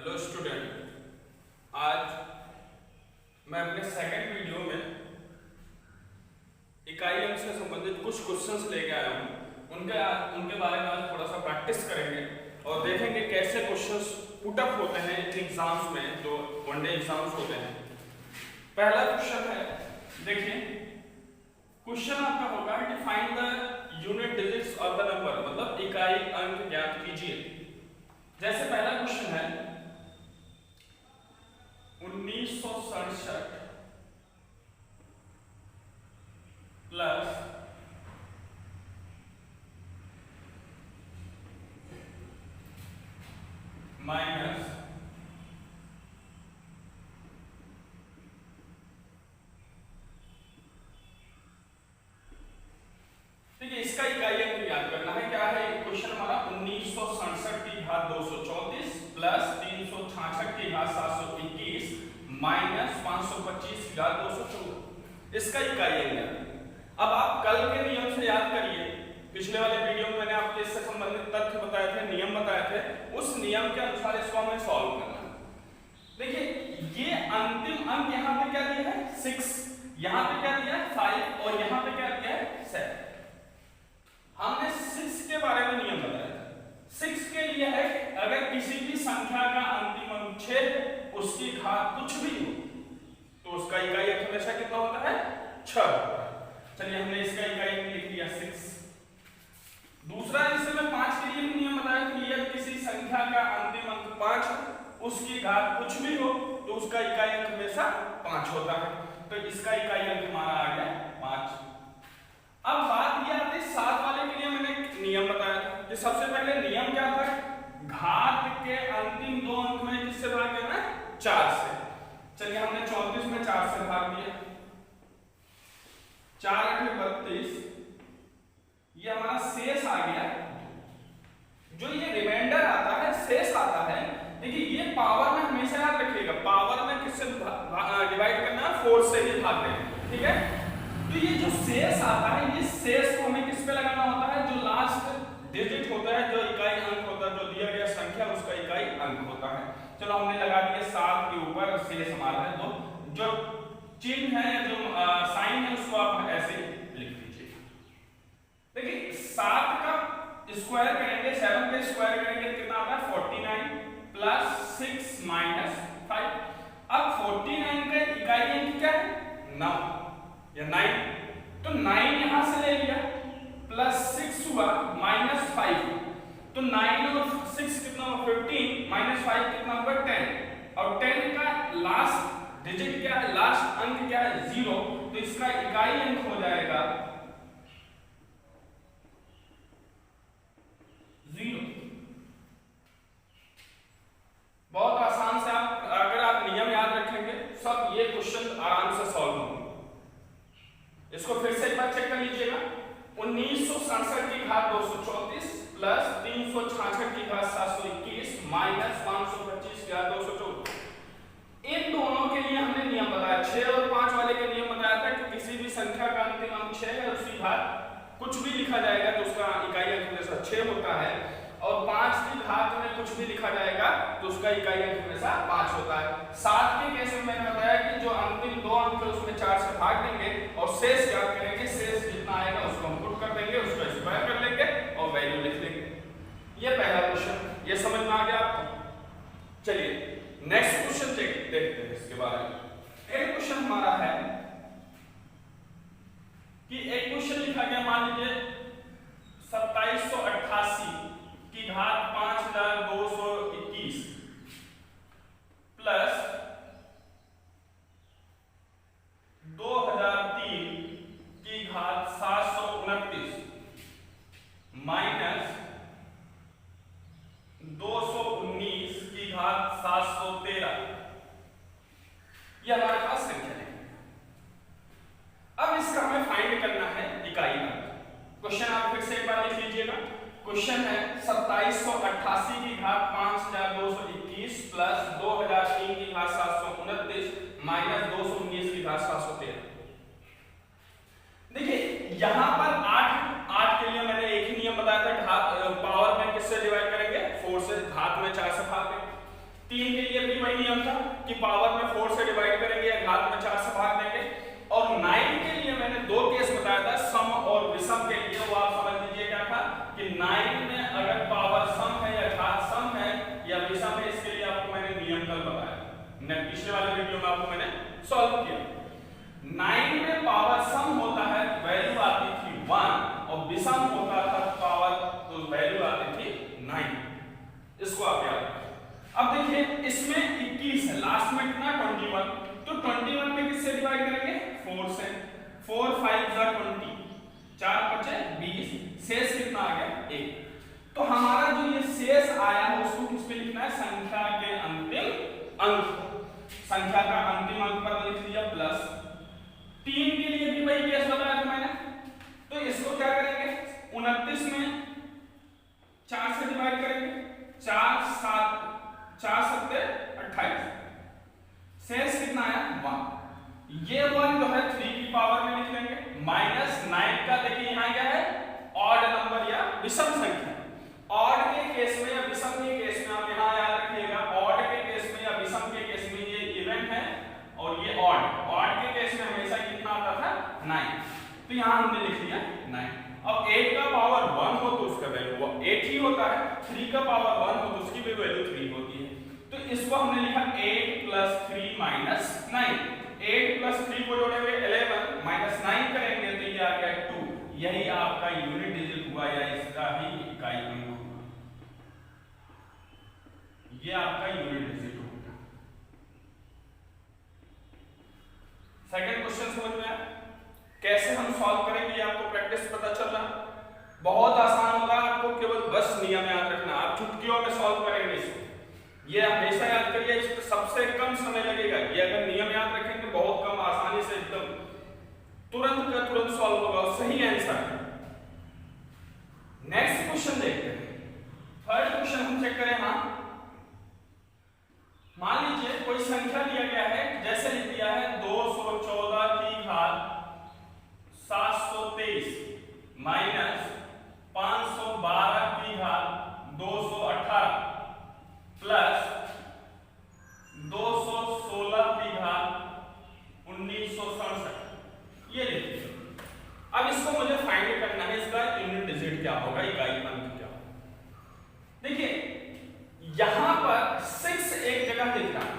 Hello student, आज मैं अपने सेकंड वीडियो में इकाई अंक से संबंधित कुछ क्वेश्चंस लेके आया हूँ। उनके बारे में आज थोड़ा सा प्रैक्टिस करेंगे और देखेंगे कैसे क्वेश्चंस पुट अप होते हैं एग्जाम्स में, जो वनडे एग्जाम्स होते हैं। पहला क्वेश्चन है, देखिए क्वेश्चन आपका होगा define the unit digits of the number, मतलब इकाई अंक ज्ञात कीजिए। जैसे पहला क्वेश्चन है 1967 प्लस माइनस 'ठीक है, इसका इकाई अंक याद करना है। क्या है क्वेश्चन हमारा 1967 की घात 234 प्लस 366 की घात 721 माइनस 525 की घात 214, इसका इकाई अंक। अब आप कल के नियम से याद करिए, पिछले वाले वीडियो में मैंने आपको इससे संबंधित तथ्य बताए थे, नियम बताए थे, उस नियम के अनुसार इसको हमें सॉल्व करना है। देखिए ये अंतिम अंक यहाँ पे क्या दिया है 6, यहाँ पे क्या दिया है 5 और यहाँ पे क्या दिया है 7। हमने 6 के बारे में नियम बताया था। 6 के लिए है अगर किसी भी संख्या का अंतिम अंक 6 है, उसकी घात कुछ भी हो तो उसका इकाई अंक हमेशा कितना होता है 6। चलिए हमने इसका इकाई अंक लिख दिया 6। दूसरा जिससे मैं 5 के लिए नियम बताया कि यदि किसी संख्या का अंतिम अंक 5 है, उसकी घात कुछ भी हो तो उसका इकाई अंक हमेशा 5 होता है। तो इसका इकाई अंक हमारा आ गया 5। अब बात ये आती है 7 वाले के लिए मैंने नियम बताया था कि सबसे पहले नियम क्या था, घात के अंतिम 2 अंक में किससे भाग देना है 4 से। चलिए हमने 34 में 4 से भाग दिया, 4 8 32, ये हमारा शेष आ गया। जो ये रिमाइंडर आता है, शेष आता है, देखिए ये पावर में हमेशा याद रखिएगा, पावर में किससे डिवाइड करना है 4 से ही भाग देना, ठीक है। तो ये जो शेष आता है, ये शेष को हमें किस पे लगाना होता है, जो लास्ट डिजिट होता है, जो इकाई अंक होता है, जो दिया गया संख्या उसका इकाई अंक होता है। चलो हमने लगा दिया 7 के ऊपर शेष हमारा है 2। जो चिन्ह है, जो साइन है, उसको आप ऐसे लिख दीजिए। देखिए 7 का स्क्वायर करेंगे, 7 का स्क्वायर करेंगे कितना आता है 49 प्लस 6 माइनस 5। अब 49 का इकाई अंक क्या है 9 या 9, तो 9 यहां से ले लिया प्लस 6 हुआ माइनस 5, तो 9 और 6 कितना हुआ 15 माइनस 5 कितना हुआ 10, और 10 का लास्ट डिजिट क्या है, लास्ट अंक क्या है 0, तो इसका इकाई अंक हो जाएगा 0। बहुत आसान से आप अगर आप नियम याद रखेंगे सब ये क्वेश्चन आराम से सॉल्व होंगे। इसको फिर से एक बार चेक कर लीजिएगा, 1967 की घात 234 प्लस 366 की घात 721 माइनस 525 की घात 214। इन दोनों के लिए हमने नियम बताया, 6 और 5 वाले के नियम बताया था कि किसी भी संख्या का अंतिम अंक 6 है, उसकी घात कुछ भी लिखा जाएगा तो उसका इकाई अंक हमेशा 6 होता है, और 5 की घात में कुछ भी लिखा जाएगा तो उसका इकाई अंक हमेशा 5 होता है। 7 के केस में मैंने बताया कि जो अंतिम 2 अंक है उसमें 4 से भाग देंगे और शेष ज्ञात करेंगे, शेष जितना आएगा उसको हम पुट कर देंगे, उसको स्क्वायर कर लेंगे और वैल्यू लिख देंगे। ये पहला क्वेश्चन, ये समझ में आ गया आपको। चलिए नेक्स्ट क्वेश्चन देखते हैं इसके बारे में। एक क्वेश्चन हमारा है कि एक क्वेश्चन लिखा गया, मान लीजिए 2788 की घात 5221 प्लस 2003 की घात 729 माइनस 219 की घात 713, यह हमारे पास संख्या है। अब इसका हमें फाइंड करना है इकाई अंक। क्वेश्चन आप फिर से एक बार लिख लीजिएगा। क्वेश्चन है 2788 की घात 5221 प्लस 2003 की घात 729 माइनस 219 की घात 713। देखिए यहां पर 8 के लिए मैंने एक ही नियम बताया था, घात पावर में किससे डिवाइड करेंगे 4 से, घात में 4 से भाग देंगे। 3 के लिए भी वही नियम था कि पावर में 4 से डिवाइड करेंगे या घात में 4 से भाग देंगे। और 9 के लिए मैंने दो केस बताया था, सम और विषम के लिए। वो आप समझ लीजिए क्या था कि 9 में अगर पावर सम है या घात सम है या विषम है, इसके लिए आपको मैंने नियम कल बताया, पिछले वाले वीडियो में आपको मैंने सॉल्व किया। 9 में पावर सम होता है, वैल्यू आती थी 1, और विषम होता था पावर, तो वैल्यू आती थी 9। इसको आप याद रखें। अब देखिए इसमें 21 है, लास्ट में कितना 21, तो 21 में किससे डिवाइड करेंगे 4 से। 4 5 जा 20, 4 बचे 20, शेष कितना आ गया 1। तो हमारा जो ये शेष आया है उसको किस पे लिखना है, संख्या के अंतिम अंक, संख्या का अंतिम अंक पर लिख दिया प्लस। 3 के लिए भी वही केस बताया था मैंने, तो इसको क्या करेंगे 29 में 4 से डिवाइड करेंगे, 4 7 28, शेष कितना आया 1। ये 1 जो है 3 की पावर में लिख लेंगे, -9 का देखिए यहाँ क्या है ऑड नंबर या विषम संख्या। ऑड के केस में या विषम के केस में आप यहाँ याद रखिएगा, ऑड के केस में या विषम के केस में ये इवन है और ये ऑड। ऑड के केस में हमेशा कितना आता था 9, तो यहाँ हमने लिख लिया 9। अब 8 का पावर 1 हो तो उसका वैल्यू 8 ही होता है, 3 का पावर 1 हो तो उसकी भी वैल्यू 3 होती है। तो इसको हमने लिखा 8 + 3 - 9। 8 + 3 को जोड़ेंगे 11, -9 करेंगे तो ये आ गया 2। यही आपका यूनिट डिजिट हुआ या इसका ही इकाई अंक हुआ, ये आपका यूनिट डिजिट होगा। सेकंड क्वेश्चन समझ में आया? कैसे हम सॉल्व करेंगे आपको प्रैक्टिस पता चल रहा, बहुत आसान होगा, आपको केवल बस नियम याद रखना, आप चुटकियों में सॉल्व करेंगे इसको। ये हमेशा याद करिए, इस पे सबसे कम समय लगेगा। ये अगर नियम याद रखेंगे बहुत कम, आसानी से एकदम तुरंत का तुरंत सॉल्व होगा, सही आंसर है। नेक्स्ट क्वेश्चन देखते हैं। थर्ड क्वेश्चन हम चेक करें। हाँ, मान लीजिए कोई संख्या दिया गया है, जैसे लिख दिया है 214 की घात 723 माइनस 512 की घात 218 प्लस 216 की घात 1967, ये लिखिए। अब इसको मुझे फाइंड करना है, इसका यूनिट डिजिट क्या होगा, इकाई अंक क्या होगा। देखिए यहां पर 6 एक जगह दिख रहा है,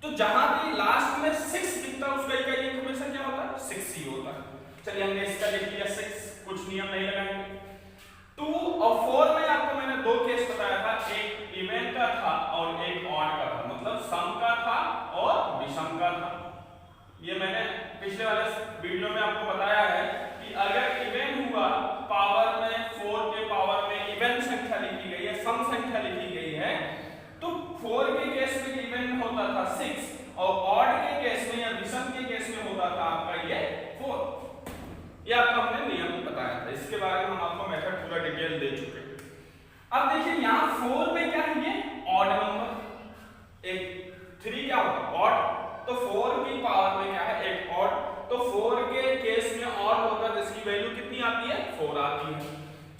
तो जहां भी लास्ट में 6 दिखता है उसका इकाई अंक हमेशा क्या होता है 6 ही होता है। चलिए हमने इसका लिख लिया 6, कुछ नियम नहीं लगाएंगे। 2 और 4 में आपको मैंने दो केस बताया था, एक इवन का था और एक ऑड का था, मतलब सम का था और विषम का था। ये मैंने पिछले वाले वीडियो में आपको बताया है कि अगर इवन हुआ, पावर में 4 के पावर में इवन संख्या लिखी गई है, सम संख्या लिखी गई है, तो 4 के केस में इवन होता था 6 और ऑड के केस में या विषम के केस में होता था आपका ये 4। ये आपको हमने नियम बताया था, इसके बारे में हम आपको मेथड पूरा डिटेल दे चुके हैं। अब देखिए यहाँ 4 में क्या है, ये ऑड नंबर, एक 3 क्या होगा ऑड, तो 4 की पावर में क्या है एक ऑड, तो 4 के केस में ऑड होगा जिसकी वैल्यू कितनी आती है 4 आती है।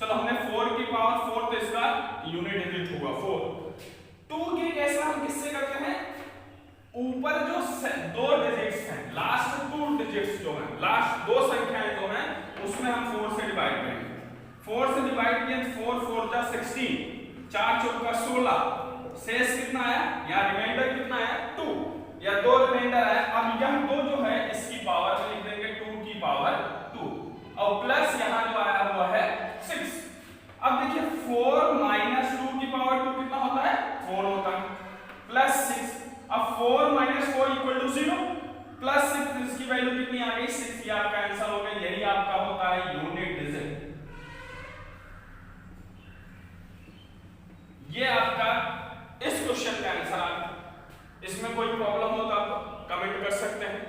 चलो हमने 4 की पावर 4, तो इसका यूनिट डिजिट होगा 4। 2 के केस में हम किससे करते हैं, ऊपर जो दो डिजिट्स हैं, लास्ट 2 डिजिट्स जो हैं, लास्ट 2 संख्याएं जो हैं, उसमें हम 4 से डिवाइड करेंगे। 4 से डिवाइड किया 4 4 जा 16, 4 चौका 16, शेष कितना आया, या रिमाइंडर कितना आया 2, या 2 रिमाइंडर आया। अब यह 2 जो है इसकी पावर में लिख देंगे 2 की पावर 2, और प्लस यहां जो आया हुआ है 6। अब देखिए 4 - 2 की पावर 2 कितना होता है 4 होता है, प्लस 6। अब 4 - 4 = 0, प्लस 6, इसकी वैल्यू कितनी आ गई 6। ये आपका आंसर हो गया, यही आपका होता है यूनिट डिजिट। ये आपका इस क्वेश्चन का आंसर आ गया। इसमें कोई प्रॉब्लम हो तो आप कमेंट कर सकते हैं।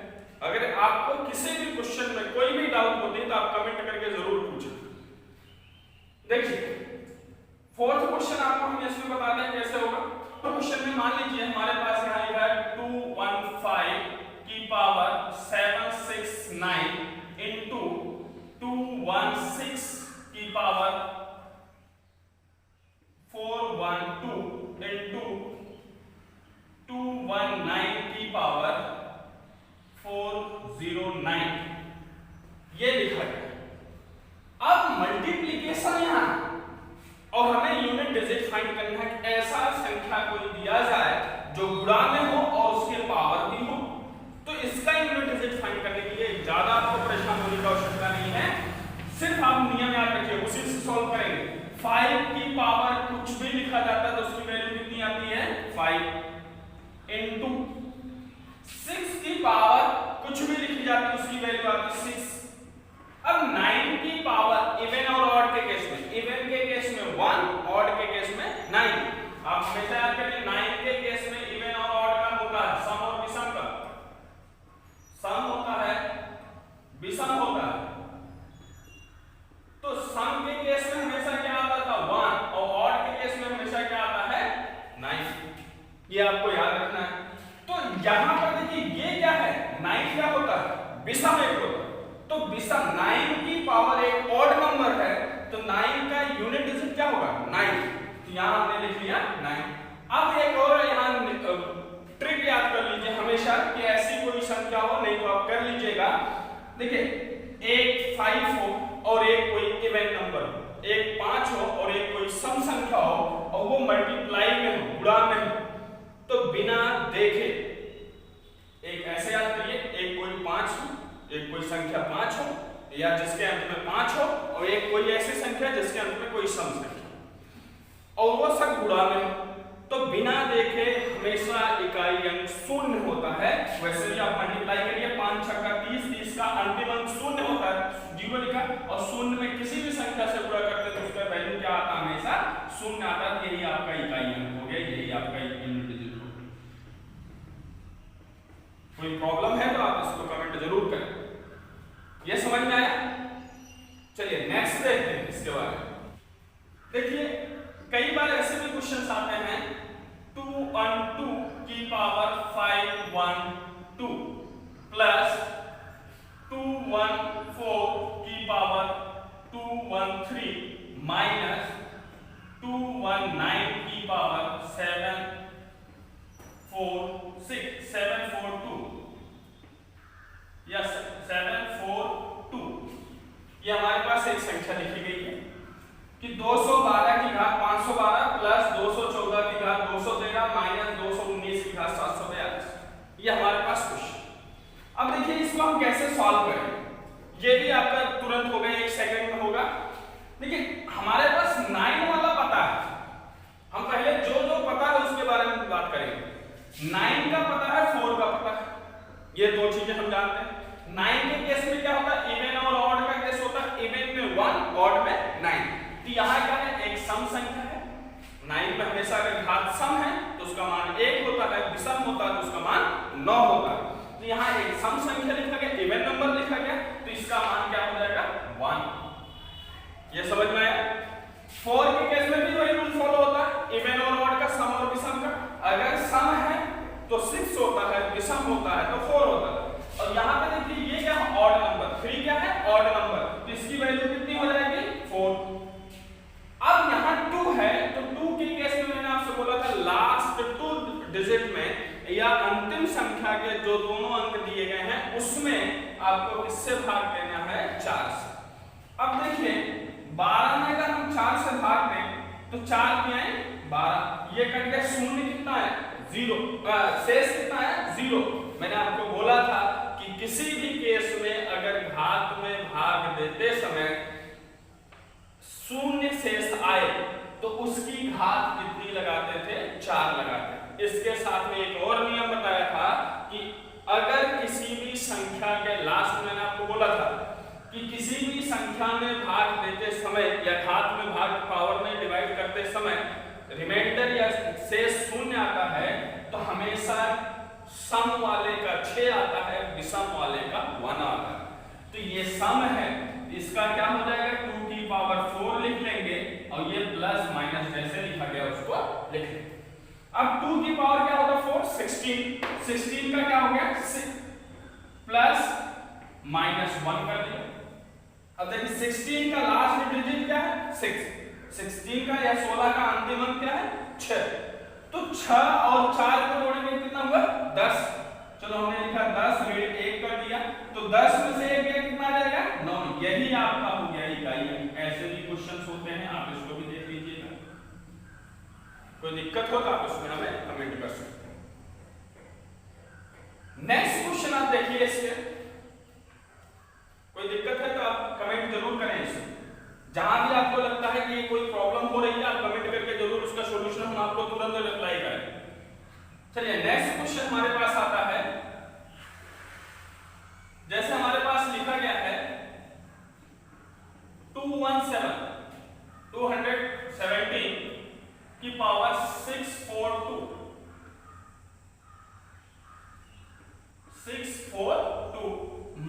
अगर आपको किसी भी क्वेश्चन में कोई भी डाउट होती है तो आप कमेंट करके जरूर पूछें। देखिए फोर्थ क्वेश्चन आपको हम इसमें बताते हैं कैसे होगा। तो क्वेश्चन में मान लीजिए हमारे पास यहाँ लिखा है 215 की पावर 769 इंटू 216 की पावर 412 इंटू डिजिट फाइंड करना है कि ऐसा संख्या कोई दिया जाए जो गुणा में हो और उसके पावर भी हो। तो इसका यूनिट डिजिट फाइंड करने के लिए ज्यादा आपको परेशान होने की आवश्यकता नहीं है, सिर्फ आप नियम याद रखिए, उसी से सॉल्व करेंगे। 5 की पावर कुछ भी लिखा जाता है तो उसकी वैल्यू कितनी आती है 5 इनटू 6 की पावर कुछ भी लिखी जाती है उसकी वैल्यू आती है 6। अब 9 की पावर इवन और ऑड के केस में, इवन के केस में 1, ऑड के केस में 9। आप हमेशा याद करिए 9 के केस में इवन और ऑड का होता है सम और विषम का, सम होता है विषम होता है। तो सम के केस में हमेशा क्या आता था 1 और ऑड के केस में हमेशा क्या आता है 9। ये आपको याद रखना है। तो यहां पर देखिए ये क्या है 9 क्या होता है विषम एक होता है, तो विषम 9 की पावर एक ऑड नंबर है तो 9 का यूनिट डिजिट क्या होगा 9। तो यहां हमने लिख लिया 9। अब एक और यहां ट्रिक याद कर लीजिए हमेशा कि ऐसी कोई संख्या हो, नहीं तो आप कर लीजिएगा। देखिए एक 5 हो और एक कोई इवन नंबर हो, एक 5 हो और एक कोई सम संख्या हो और वो मल्टीप्लाई में हो, गुणा में हो, तो बिना देखे एक ऐसे याद करिए, एक कोई 5 हो, एक कोई संख्या 5 हो या जिसके अंत में 5 हो और एक कोई ऐसी संख्या जिसके अंत में कोई सम संख्या और वो सब गुणा में हो, तो बिना देखे हमेशा इकाई अंक शून्य होता है। वैसे भी आप मल्टीप्लाई करिए 5 छक्का 30, 30 का अंतिम अंक शून्य होता है, 0 लिखा, और शून्य में किसी भी संख्या से गुणा करते तो उसका वैल्यू क्या आता हमेशा शून्य आता है। यही आपका इकाई अंक हो गया, यही आपका यूनिट डिजिट हो गया। कोई प्रॉब्लम है तो आप इसको कमेंट जरूर करें। ये समझ में आया? चलिए नेक्स्ट देखते हैं इसके बारे में। देखिए कई बार ऐसे भी क्वेश्चंस आते हैं 212 की पावर 512 प्लस 214 की पावर 213 माइनस 219 की पावर 742 या 742। ये हमारे पास एक संख्या लिखी गई है कि 212 की घात 512 प्लस 214 की घात 213 माइनस 219 की घात 742। ये हमारे पास क्वेश्चन। अब देखिए इसको हम कैसे सॉल्व करेंगे, ये भी आपका तुरंत होगा, 1 सेकंड में होगा। देखिए हमारे पास 9 वाला पता है, हम पहले जो जो पता है उसके बारे में बात करेंगे। 9 का पता है, 4 का पता है, ये दो चीजें हम जानते हैं। 9 के केस में क्या होता है, इवन और ऑड का केस होता है, इवन में 1, ऑड में 9। तो यहाँ क्या है, एक सम संख्या है। 9 में हमेशा अगर घात सम है तो उसका मान 1 होता है, विषम होता है तो उसका मान 9 होता है। तो यहाँ एक सम संख्या लिखा गया, इवन नंबर लिखा गया, तो इसका मान क्या हो जाएगा 1। ये समझ में आया? 4 के केस में भी वही रूल फॉलो होता है, इवन और ऑड का, सम और विषम का। अगर सम है तो 6 होता है, विषम होता है तो 4 होता है। और यहाँ पे देखिए ये क्या है, ऑड नंबर, 3 क्या है, ऑड नंबर, तो इसकी वैल्यू कितनी हो जाएगी 4। अब यहाँ 2 है तो 2 के केस में मैंने आपसे बोला था लास्ट 2 डिजिट में या अंतिम संख्या के जो दोनों अंक दिए गए हैं उसमें आपको किससे भाग देना है, 4 से। अब देखिए 12 में अगर हम 4 से भाग दें तो 4 क्या है 12, ये कट गया, शून्य कितना है 0, शेष कितना है 0। मैंने आपको बोला था कि किसी भी केस में अगर घात में भाग देते समय शून्य शेष आए तो उसकी घात कितनी लगाते थे, 4 लगाते। इसके साथ में एक और नियम बताया था कि अगर किसी भी संख्या के लास्ट में मैंने आपको बोला था कि किसी भी संख्या में भाग देते समय या घात में भाग पावर में डिवाइड करते समय रिमाइंडर या शेष शून्य आता है तो हमेशा सम वाले का 6 आता है, विषम वाले का 1 आता है। तो ये सम है, इसका क्या हो जाएगा 2 की पावर 4 लिख लेंगे और ये प्लस माइनस जैसे लिखा गया उसको लिख लेंगे। अब 2 की पावर क्या होगा 4, 16 का क्या हो गया 6 प्लस माइनस 1 कर दिया। अब देखिए 16 का लास्ट डिजिट क्या है 6, 16 का या 16 का अंतिम अंक क्या है 6, तो 6 और 4 को जोड़ेंगे कितना हुआ 10। चलो हमने लिखा 10 ऋण 1 कर दिया तो 10 में से 1 कितना आ जाएगा 9। यही आपका हो गया इकाई अंक। ऐसे भी क्वेश्चंस होते हैं, आप इसको भी देख लीजिएगा। कोई दिक्कत हो तो आप उसमें हमें कमेंट कर सकते हैं। नेक्स्ट क्वेश्चन आप देखिए, इसके कोई दिक्कत है तो आप कमेंट जरूर करें। इसमें जहां भी आपको लगता है कि कोई प्रॉब्लम हो रही है, आप कमेंट करके जरूर उसका सॉल्यूशन हम आपको तुरंत रिप्लाई करें। चलिए नेक्स्ट क्वेश्चन हमारे पास आता है, जैसे हमारे पास लिखा गया है 217 की पावर 642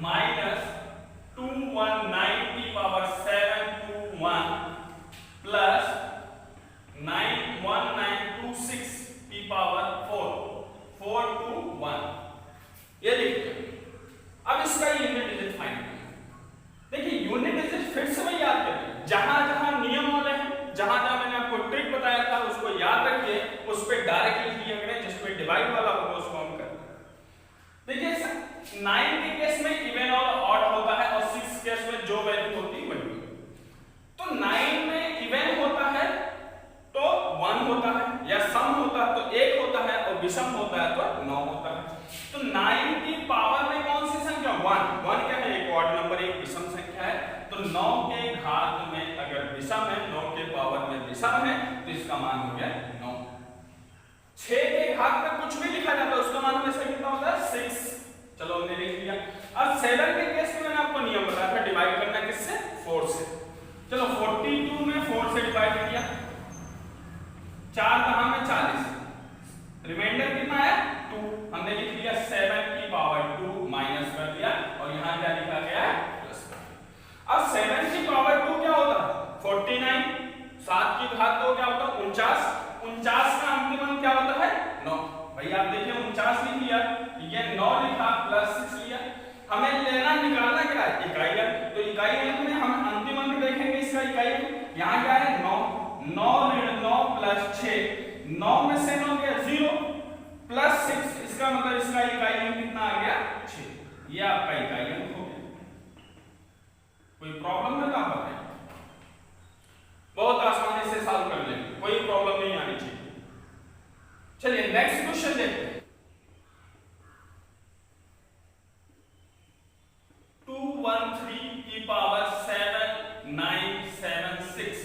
माइनस 219 की पावर 721 प्लस 1926 की पावर 421, ये देखिए। अब इसका यूनिट डिजिट फाइंड करें। देखिए यूनिट डिजिट फिर से मैं याद करें, जहां जहां नियम वाले हैं, जहां जहां मैंने आपको ट्रिक बताया था उसको याद रखिए, उस पे डायरेक्टली लिया करें, जिस पे डिवाइड वाला होगा उसको हम करें। देखिए 9 के केस में इवन और ऑड होता है और 6 केस में जो वैल्यू होती है वही। तो 9 में इवन होता है तो 1 होता है, या सम होता है तो 1 होता है, और विषम होता है तो 9 होता है। तो 9 की पावर में कौन सी संख्या 1 क्या है, एक ऑड नंबर, एक विषम संख्या है। तो 9 के घात में अगर विषम है, 9 के पावर में विषम है, तो इसका मान हो गया 9। 6 के घात में कुछ भी लिखा जाता है उसका मान हमेशा कितना होता है 6। चलो हमने लिख लिया। अब 7 के केस में मैंने आपको नियम बताया था डिवाइड करना किससे, 4 से। चलो 42 में 4 से डिवाइड किया, 4 कहां में 40, रिमाइंडर कितना आया 2, हमने लिख लिया 7 की पावर 2 माइनस कर दिया, और यहां क्या लिखा गया है प्लस। अब 7 की पावर 2 क्या होता है 49, 7 की घात 2 क्या होता है 49, 49 का अंतिम अंक क्या होता है 9। भाई आप देखिए 49 लिख लिया, ये 9 लिखा प्लस 6 लिया। हमें लेना निकालना क्या है इकाई अंक, तो इकाई अंक में हम अंतिम अंक देखेंगे इसका इकाई अंक, यहां क्या है 9, 9 ऋण 9 प्लस 6, 9 में से 9 गया 0 प्लस 6, इसका मतलब इसका इकाई अंक कितना आ गया 6। ये आपका इकाई अंक हो गया। कोई प्रॉब्लम है तो आप बताएं, बहुत आसानी से सॉल्व कर लेंगे, कोई प्रॉब्लम नहीं आनी चाहिए। चलिए नेक्स्ट क्वेश्चन देखते हैं। 213 की पावर 7976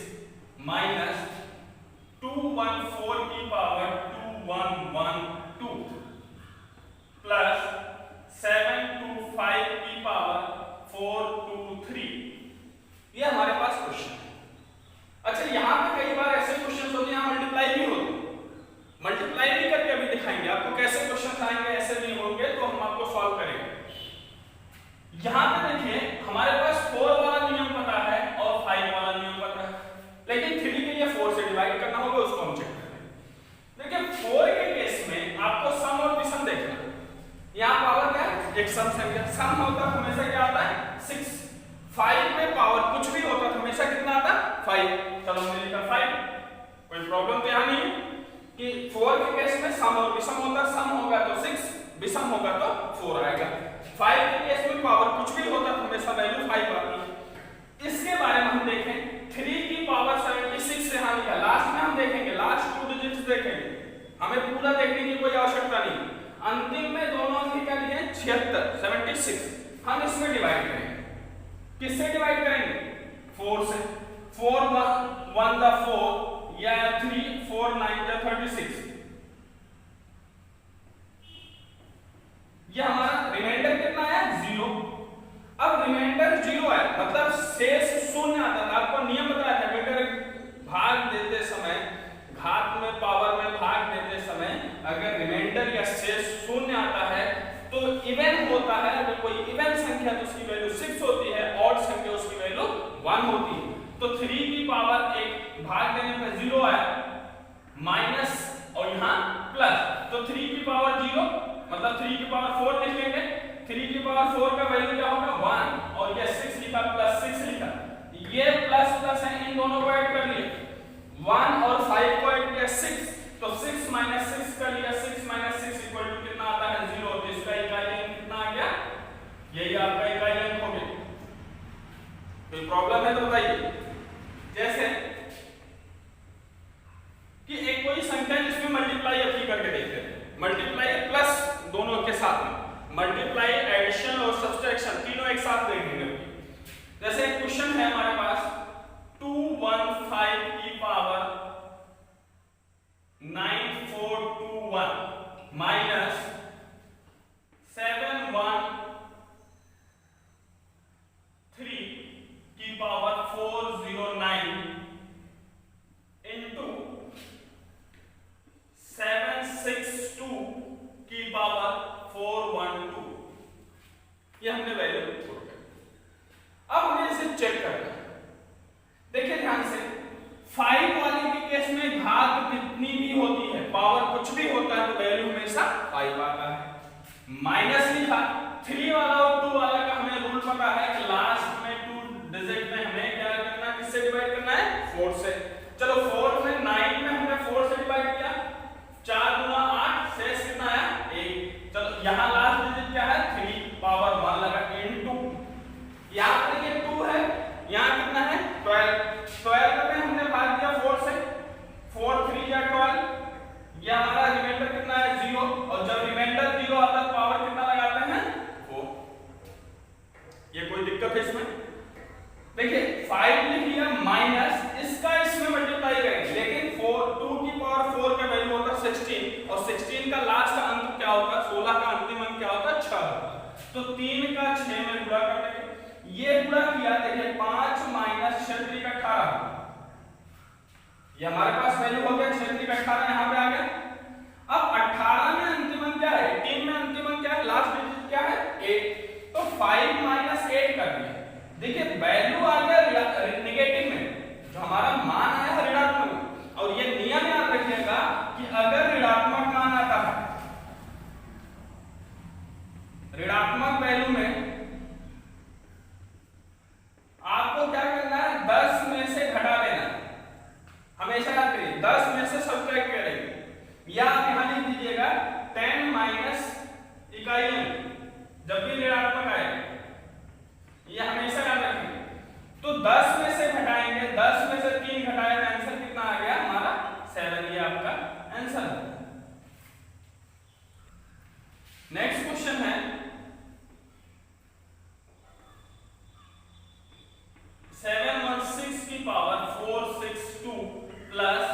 माइनस 214 की पावर 2112 प्लस 725 की पावर 423, ये हमारे पास क्वेश्चन है। अच्छा यहां पे कई बार ऐसे क्वेश्चन होते हैं मल्टीप्लाई भी होते हैं, मल्टीप्लाई भी करके अभी दिखाएंगे आपको कैसे क्वेश्चन आएंगे, ऐसे नहीं होंगे तो हम आपको सॉल्व करेंगे। यहां पे देखिए हमारे पास 4 वाला नियम पता है और 5 वाला नियम पता है, लेकिन 3 के लिए 4 से डिवाइड करना होगा, उसको हम चेक करेंगे। देखिए 4 के केस में आपको सम और विषम देखना, यहां पावर क्या है एक सम संख्या, सम होता है हमेशा क्या आता है 6, 5 में पावर कुछ भी होता है हमेशा कितना आता है 5। चलो हमने लिखा 5, कोई प्रॉब्लम तो यहां नहीं है कि 4 के केस में सम और विषम होता है, सम होगा तो 6, विषम होगा तो 4 आएगा। 5 के केस में पावर कुछ भी होता है हमेशा वैल्यू 5 आती है। इसके बारे में हम देखें 3 की पावर 76 से यहां लिखा, लास्ट में हम देखेंगे, लास्ट 2 डिजिट्स देखेंगे, हमें पूरा देखने की कोई आवश्यकता नहीं। अंतिम में दोनों अंक क्या लिए 76, हम इसमें डिवाइड करेंगे, किससे डिवाइड करेंगे 4 से, 4 1 द 4 या 3 4 9 द 36, ये हमारा रिमाइंडर कितना है 0। अब रिमाइंडर 0 है मतलब शेष शून्य आता था, आपको नियम बताया था बेटा भाग देते समय, घात में पावर में भाग देते समय अगर रिमाइंडर या शेष शून्य आता है तो इवन होता है, अगर कोई इवन संख्या तो उसकी वैल्यू 6 होती है, ऑड संख्या उसकी वैल्यू 1 होती है। तो 3 की पावर 1 भाग देने पर 0 आया माइनस और यहां प्लस, तो 3 की पावर 0 मतलब 3 की पावर 4 लिख लेंगे, 3 की पावर 4 का वैल्यू क्या होगा 1, और ये 6 लिखा प्लस 6 लिखा, ये प्लस प्लस है इन दोनों को ऐड कर लिए, 1 और 5 को ऐड किया 6, तो 6 माइनस 6 कर लिया, 6 माइनस 6 इक्वल टू कितना आता है 0, तो इसका इकाई अंक कितना आ गया, यही आपका इकाई अंक हो गया। कोई प्रॉब्लम है तो बताइए। जैसे कि एक कोई संख्या में घात कितनी भी होती है, पावर कुछ भी होता है तो वैल्यू हमेशा 5 आता है। माइनस लिखा, 3 वाला और 2 वाला का हमें रूल पता है कि लास्ट में 2 डिजिट में हमें क्या करना है, किससे डिवाइड करना है, 4 से। चलो 4 में 9 में हमने 4 से डिवाइड किया, 4 गुना 8, शेष कितना आया 1। चलो यहाँ लास्ट डिजिट क्या है, 3 पावर 1 लगा इनटू, यहाँ पर देखिए 2 है, यहाँ कितना है 12, 12 में हमने भाग दिया 4 से, 4 3 या 12, ये हमारा रिमाइंडर कितना है 0, और जब रिमाइंडर 0 आता है पावर कितना लगाते हैं 4। ये कोई दिक्कत है इसमें? देखिए 5 लिख लिया माइनस, इसका इसमें मल्टीप्लाई करेंगे, लेकिन 2 की पावर 4 का वैल्यू होता है 16, और 16 का लास्ट का अंक क्या होता है, 16 का अंतिम अंक क्या होता है 6 होता है। तो 3 का 6 में गुणा कर देंगे, ये गुणा किया, देखिए 5 माइनस 6 3 का 18, ये हमारे पास वैल्यू हो गया 6 3 का 18, यहाँ पे आ गया। अब 18 में अंतिम अंक क्या है, 18 में अंतिम अंक क्या है, लास्ट डिजिट क्या है 8, तो 5 माइनस 8 कर दिया। देखिए वैल्यू आ गया नेगेटिव में, जो हमारा मान आया है ऋणात्मक में, और ये नियम याद रखिएगा कि अगर ऋणात्मक मान आता है, ऋणात्मक वैल्यू में आपको क्या करना है, 10 में से घटा लेना, हमेशा याद करिए 10 में से सब्ट्रैक्ट करेंगे, या आप यहां लिख दीजिएगा 10 माइनस इकाइयां, जब भी ऋणात्मक आएगा, ये हमेशा याद रखेंगे। तो 10 में से घटाएंगे, 10 में से 3 घटाया तो आंसर कितना आ गया हमारा 7, ये आपका आंसर है। नेक्स्ट क्वेश्चन है 716 की पावर 462 प्लस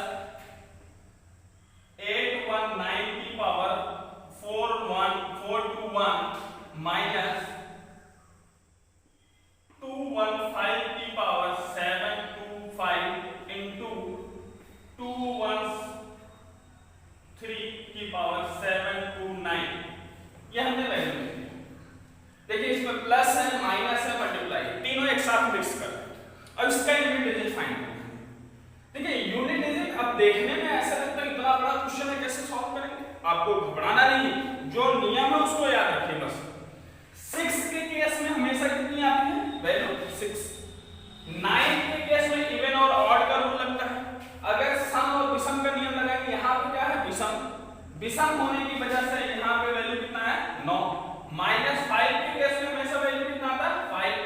819 की पावर 421 माइनस 215 की पावर 725 इंटू 213 की पावर 729, ये हमने वैल्यू लिखी। देखिए इसमें प्लस है, माइनस है, मल्टीप्लाई, तीनों एक साथ मिक्स कर, अब इसका यूनिट डिजिट फाइंड करना है। देखिए यूनिट डिजिट अब देखने में ऐसा लगता है इतना बड़ा क्वेश्चन है, कैसे सॉल्व करेंगे, आपको घबराना नहीं, जो नियम है उसको याद रखिए बस। 6 के केस में हमेशा कितनी आती है वैल्यू 6, 9 के केस में इवन और ऑड का रूल लगता है, अगर सम और विषम का नियम लगाएंगे, यहाँ पे क्या है विषम, विषम होने की वजह से यहाँ पे वैल्यू कितना है 9, माइनस 5 के केस में हमेशा वैल्यू कितना आता है 5,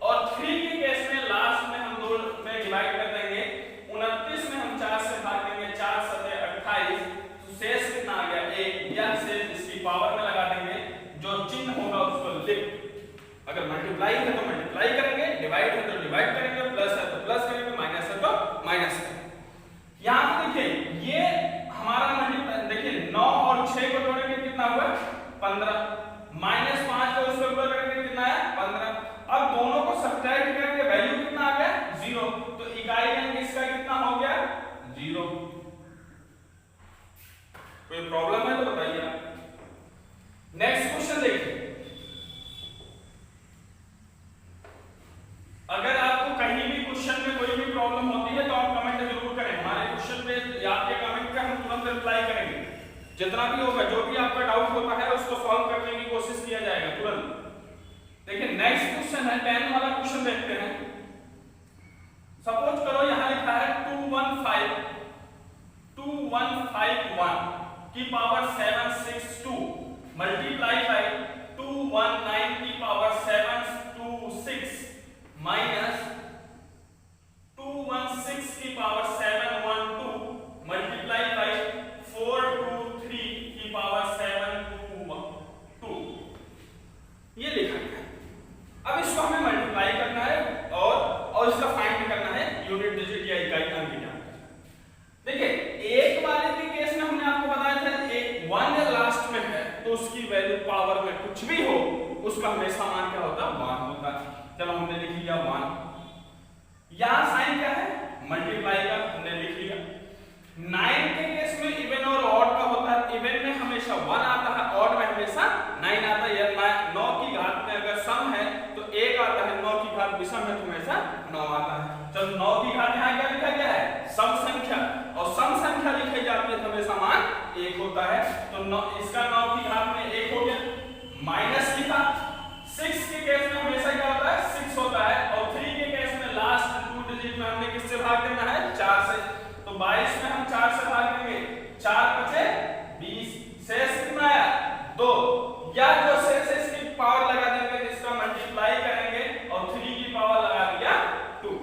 और 3 के केस में लास्ट में हम 2 में डिवाइड कर देंगे, 29 में हम 4 से भाग देंगे, 4 7 28, तो शेष कितना आ गया 1, यह शेष इसकी पावर में लगा देंगे, जो चिन्ह होगा उसको लिख, अगर मल्टीप्लाई है तो मल्टीप्लाई करेंगे, डिवाइड है तो डिवाइड करेंगे, प्लस है तो प्लस करेंगे, माइनस है तो माइनस करेंगे। यहाँ पे देखिए ये हमारा मल्टीप्लाई, देखिए 9 और 6 को जोड़ेंगे कितना हुआ 15, माइनस 5 को उसको गुणा करेंगे कितना है 15, अब दोनों को सब्ट्रैक्ट करेंगे, वैल्यू कितना आ गया 0, तो इकाई अंक इसका कितना हो गया 0। कोई प्रॉब्लम है तो बताइए आप। नेक्स्ट क्वेश्चन देखिए, अगर आपको कहीं भी क्वेश्चन में कोई भी प्रॉब्लम होती है तो आप कमेंट जरूर करें, हमारे क्वेश्चन पे आपके कमेंट पे हम तुरंत रिप्लाई करेंगे, जितना भी होगा, जो भी आपका डाउट होता है उसको सॉल्व करने की कोशिश किया जाएगा तुरंत। देखिए नेक्स्ट क्वेश्चन है 10 वाला क्वेश्चन देखते हैं। सपोज करो यहां लिखा है 2151 की पावर 762 मल्टीप्लाई बाय 219 की पावर 726 माइनस 216 की पावर 712 मल्टीप्लाई बाय 423 की पावर 722, ये लिखा गया है। अब इसको हमें मल्टीप्लाई करना है और इसका फाइंड करना है यूनिट डिजिट या इकाई अंक की जानकारी। देखिए एक वाले के केस में हमने आपको बताया था एक 1 लास्ट में है तो उसकी वैल्यू पावर में कुछ भी हो उसका हमेशा मान क्या होता है 1 होता है। चलो हमने लिख लिया 1, यहां साइन क्या है मल्टीप्लाई का, इसका 9 की घात में 1 हो गया, माइनस लिखा। 6 के केस में हमेशा क्या होता है 6 होता है, और 3 के केस में लास्ट 2 डिजिट में हमने किससे भाग देना है 4 से। तो 22 में हम 4 से भाग देंगे, 4 बचे 20, शेष कितना आया 2, या जो शेष है इसकी पावर लगा देंगे, इसका मल्टीप्लाई करेंगे और 3 की पावर लगा दिया 2।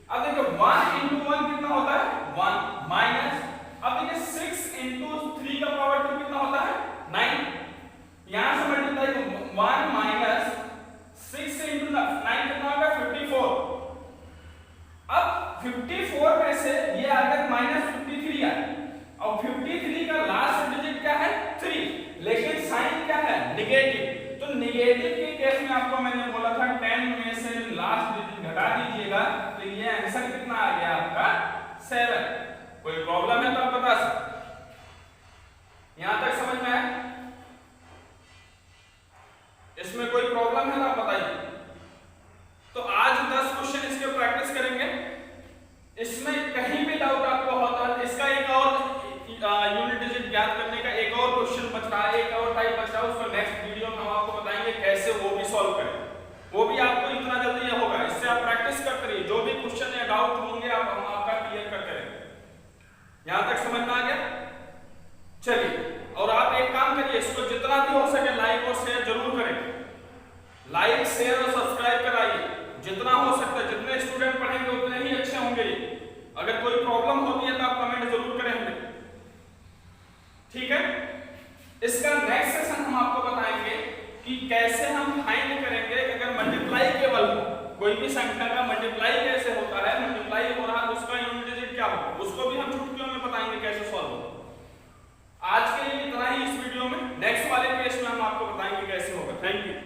अब देखो 1 into 1 कितना होता है 1, माइनस, अब देखिए 6 into 3 का पावर 2 कितना होता है 9, यहां से मल्टीप्लाई 1 माइनस 6 into 9 कितना होगा 54। अब 54 में से ये आ गया माइनस 53 आया, और 53 का लास्ट डिजिट क्या है 3, लेकिन साइन क्या है नेगेटिव। तो नेगेटिव के केस में आपको मैंने बोला था 10 में से लास्ट डिजिट घटा दीजिएगा, तो ये आंसर कितना आ गया आपका 7। कोई प्रॉब्लम है तो आप बता सकते, यहां तक समझ में आया? इसमें कोई प्रॉब्लम है तो आप बताइए। तो आज 10 क्वेश्चन इसके प्रैक्टिस करेंगे, इसमें कहीं भी डाउट आपको होता है इसका एक और यूनिट डिजिट ज्ञात करने का एक और क्वेश्चन बच रहा है, एक और टाइप बच रहा है, उसको नेक्स्ट वीडियो में हम आपको बताएंगे कैसे वो भी सॉल्व करें। वो भी आपको इतना जल्दी ये होगा, इससे आप प्रैक्टिस करते रहिए, जो भी क्वेश्चन या डाउट होंगे आप हम आपका क्लियर करते रहेंगे। यहां तक समझ में आ गया? चलिए, और आप एक काम करिए, इसको जितना भी हो सके लाइक और शेयर जरूर करें, लाइक शेयर और सब्सक्राइब कराइए, जितना हो सकता है। जितने स्टूडेंट पढ़ेंगे उतने ही अच्छे होंगे। अगर कोई प्रॉब्लम होती है तो आप कमेंट जरूर करें हमें, ठीक है? इसका नेक्स्ट सेशन हम आपको बताएंगे कि कैसे हम फाइंड करेंगे अगर मल्टीप्लाई केवल हो, कोई भी संख्या का मल्टीप्लाई कैसे होता है, मल्टीप्लाई हो रहा है उसका यूनिट डिजिट क्या होगा, उसको भी हम चुटकियों में बताएंगे कैसे सॉल्व होगा। आज के लिए इतना ही इस वीडियो में, नेक्स्ट वाले केस में हम आपको बताएंगे कैसे होगा। Thank you.